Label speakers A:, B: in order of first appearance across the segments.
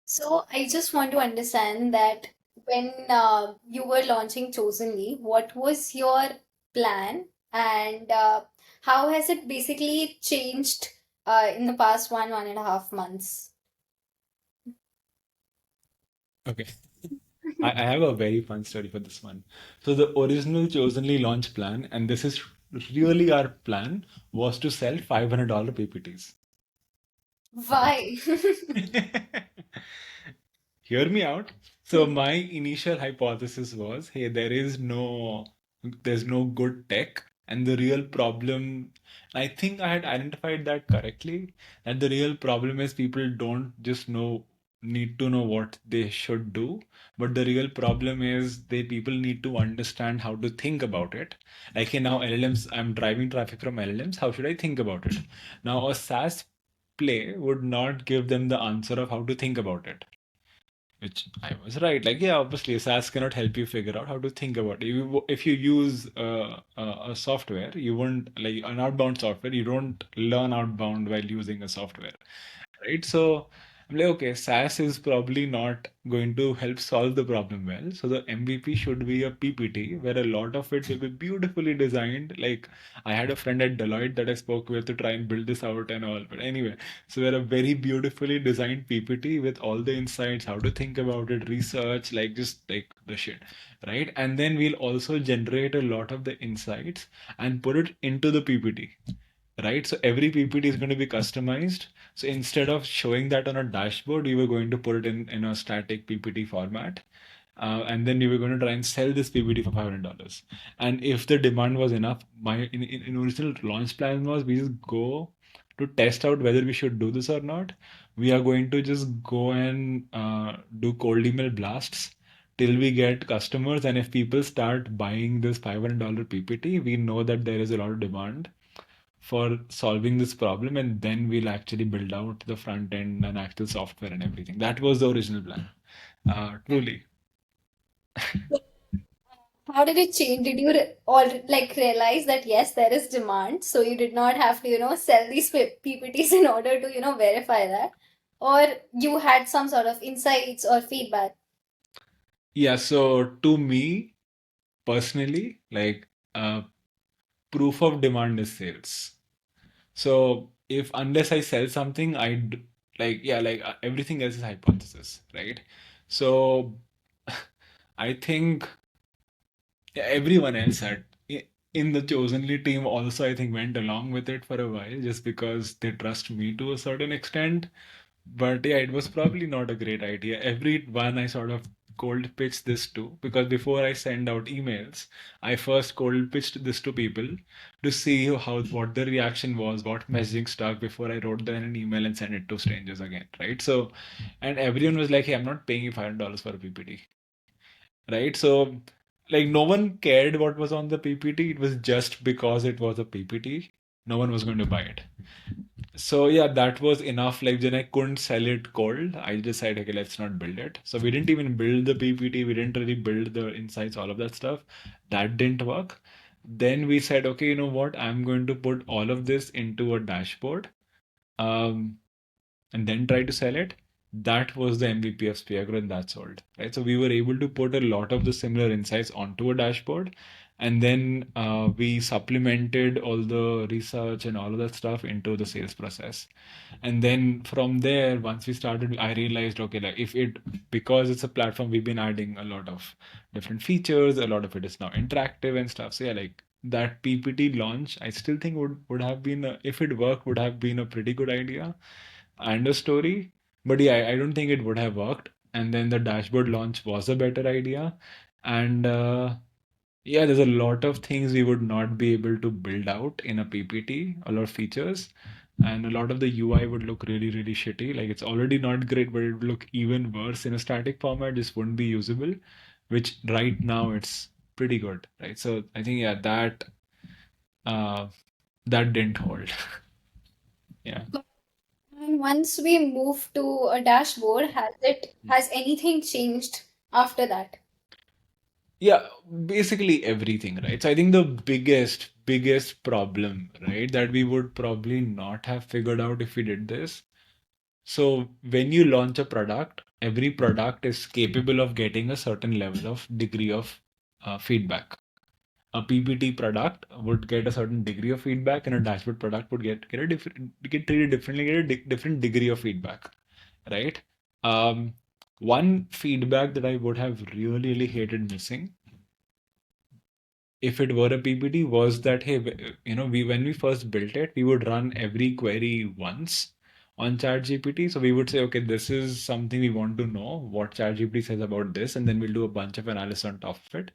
A: So I just want to understand that when you were launching Chosenly, what was your plan and how has it basically changed in the past 1.5 months?
B: Okay. I have a very fun story for this one. So the original Chosenly launch plan, and this is really our plan, was to sell $500 PPTs.
A: Why?
B: Hear me out. So my initial hypothesis was, hey, there's no good tech, and the real problem, I think I had identified that correctly, that the real problem is people don't just need to know what they should do, but the real problem is people need to understand how to think about it. Like, hey, now LLMs, I'm driving traffic from LLMs, how should I think about it? Now, a SaaS play would not give them the answer of how to think about it. Which I was right. Like, yeah, obviously, SaaS cannot help you figure out how to think about it. If you use a software, you won't like an outbound software. You don't learn outbound while using a software, right? So I'm like, okay, SaaS is probably not going to help solve the problem well. So the MVP should be a PPT where a lot of it will be beautifully designed. Like I had a friend at Deloitte that I spoke with to try and build this out and all. But anyway, so we're a very beautifully designed PPT with all the insights, how to think about it, research, like just like the shit, right? And then we'll also generate a lot of the insights and put it into the PPT, right? So every PPT is going to be customized. So instead of showing that on a dashboard, you were going to put it in a static PPT format. And then you were going to try and sell this PPT for $500. And if the demand was enough, my in original launch plan was we just go to test out whether we should do this or not. We are going to just go and do cold email blasts till we get customers. And if people start buying this $500 PPT, we know that there is a lot of demand for solving this problem, and then we'll actually build out the front end and actual software and everything. That was the original plan. Truly.
A: How did it change? Did you all like realize that yes, there is demand, so you did not have to, sell these PPTs in order to, verify that, or you had some sort of insights or feedback?
B: Yeah, so to me personally, like proof of demand is sales. So if unless I sell something, like yeah, like everything else is hypothesis, right? So I think everyone else in the Chosenly team also, I think, went along with it for a while just because they trust me to a certain extent. But yeah, it was probably not a great idea. Everyone I sort of cold pitched this to, because before I send out emails, I first cold pitched this to people to see what the reaction was, what messaging stuck before I wrote them an email and sent it to strangers again, right? So, and everyone was like, "Hey, I'm not paying you $500 for a PPT." Right? So, like, no one cared what was on the PPT. It was just because it was a PPT. No one was going to buy it. So, yeah, that was enough. Like, then I couldn't sell it cold. I decided, okay, let's not build it. So, we didn't even build the PPT. We didn't really build the insights, all of that stuff. That didn't work. Then we said, okay, you know what? I'm going to put all of this into a dashboard. Um, and then try to sell it. That was the MVP of Speargrow, and that sold. Right. So we were able to put a lot of the similar insights onto a dashboard. And then we supplemented all the research and all of that stuff into the sales process. And then from there, once we started, I realized, okay, like because it's a platform, we've been adding a lot of different features. A lot of it is now interactive and stuff. So yeah, like that PPT launch, I still think would have been, if it worked, would have been a pretty good idea and a story. But yeah, I don't think it would have worked. And then the dashboard launch was a better idea. And yeah, there's a lot of things we would not be able to build out in a PPT, a lot of features. And a lot of the UI would look really, really shitty. Like it's already not great, but it would look even worse in a static format, just wouldn't be usable, which right now it's pretty good, right? So I think, yeah, uh, that didn't hold. Yeah.
A: And once we move to a dashboard, has anything changed after that?
B: Yeah, basically everything, right? So I think the biggest problem, right, that we would probably not have figured out if we did this. So when you launch a product, every product is capable of getting a certain level of degree of feedback. A PPT product would get a certain degree of feedback, and a dashboard product would get a different, get treated differently, get a different degree of feedback, right? Um, One feedback that I would have really, really hated missing if it were a PPT was that, hey, we when we first built it, we would run every query once on ChatGPT. So we would say, okay, this is something we want to know what ChatGPT says about this, and then we'll do a bunch of analysis on top of it,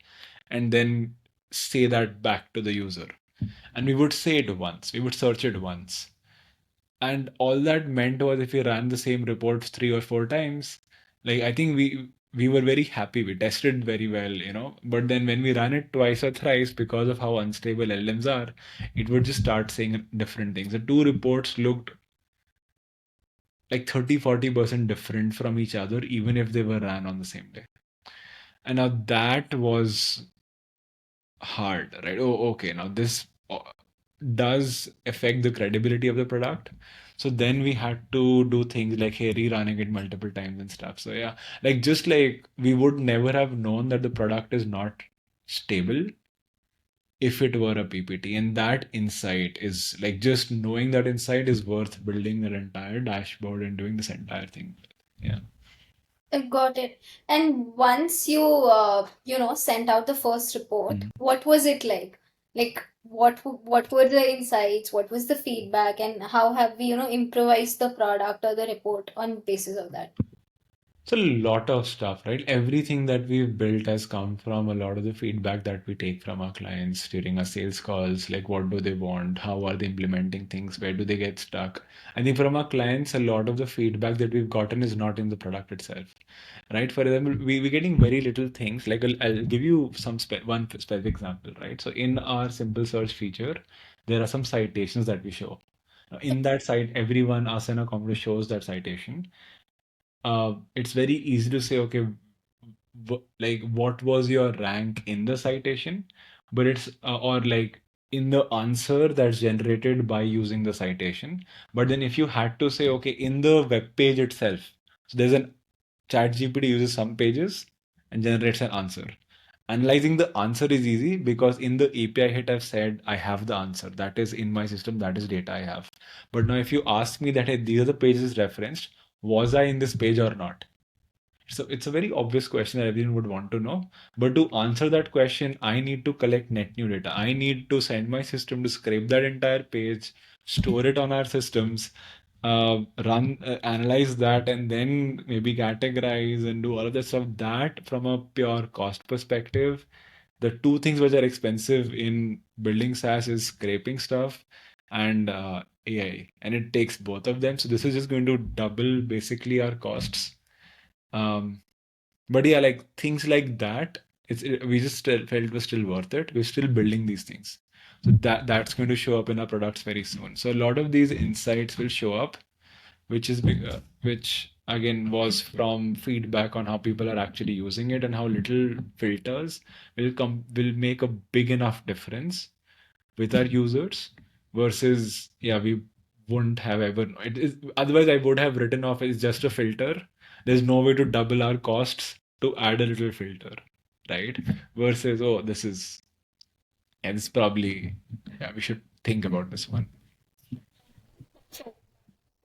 B: and then say that back to the user. And we would say it once, we would search it once. And all that meant was if we ran the same reports 3 or 4 times, like I think we were very happy. We tested very well, But then when we ran it twice or thrice because of how unstable LLMs are, it would just start saying different things. The two reports looked like 30-40% different from each other, even if they were ran on the same day. And now that was hard, right? Oh, okay. Now this does affect the credibility of the product. So then we had to do things like, hey, rerunning it multiple times and stuff. So yeah, like just like we would never have known that the product is not stable if it were a PPT. And that insight is like just knowing that insight is worth building an entire dashboard and doing this entire thing. Yeah.
A: Got it. And once you, sent out the first report,
B: Mhm.
A: what was it like? Like, what were the insights? What was the feedback? And how have we, improvised the product or the report on basis of that?
B: It's a lot of stuff, right? Everything that we've built has come from a lot of the feedback that we take from our clients during our sales calls. Like, what do they want? How are they implementing things? Where do they get stuck? I think from our clients, a lot of the feedback that we've gotten is not in the product itself, right? For example, we're getting very little things. Like, I'll give you one specific example, right? So, in our simple search feature, there are some citations that we show. In that site, everyone, us and our company shows that citation. It's very easy to say, okay, like what was your rank in the citation, but it's or like in the answer that's generated by using the citation. But then if you had to say, okay, in the web page itself, so there's an chat GPT uses some pages and generates an answer. Analyzing the answer is easy because in the API hit, I've said I have the answer. That is in my system, that is data I have. But now if you ask me that, hey, these are the pages referenced, was I in this page or not? So it's a very obvious question that everyone would want to know. But to answer that question, I need to collect net new data. I need to send my system to scrape that entire page, store it on our systems, analyze that, and then maybe categorize and do all of that stuff. That, from a pure cost perspective, the two things which are expensive in building SaaS is scraping stuff and AI, and it takes both of them. So this is just going to double basically our costs. Um, but yeah, like things like that, we just still felt it was still worth it. We're still building these things. So that's going to show up in our products very soon. So a lot of these insights will show up, which again was from feedback on how people are actually using it and how little filters will make a big enough difference with our users versus yeah we wouldn't have ever it is otherwise I would have written off it's just a filter. There's no way to double our costs to add a little filter, right? Versus oh this is yeah this is probably yeah we should think about this one.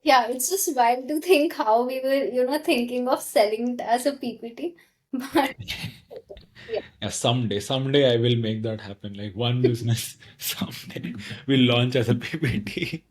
A: Yeah, it's just wild to think how we were, thinking of selling it as a PPT. But yeah.
B: Yeah, someday I will make that happen, like one business someday will launch as a PPT.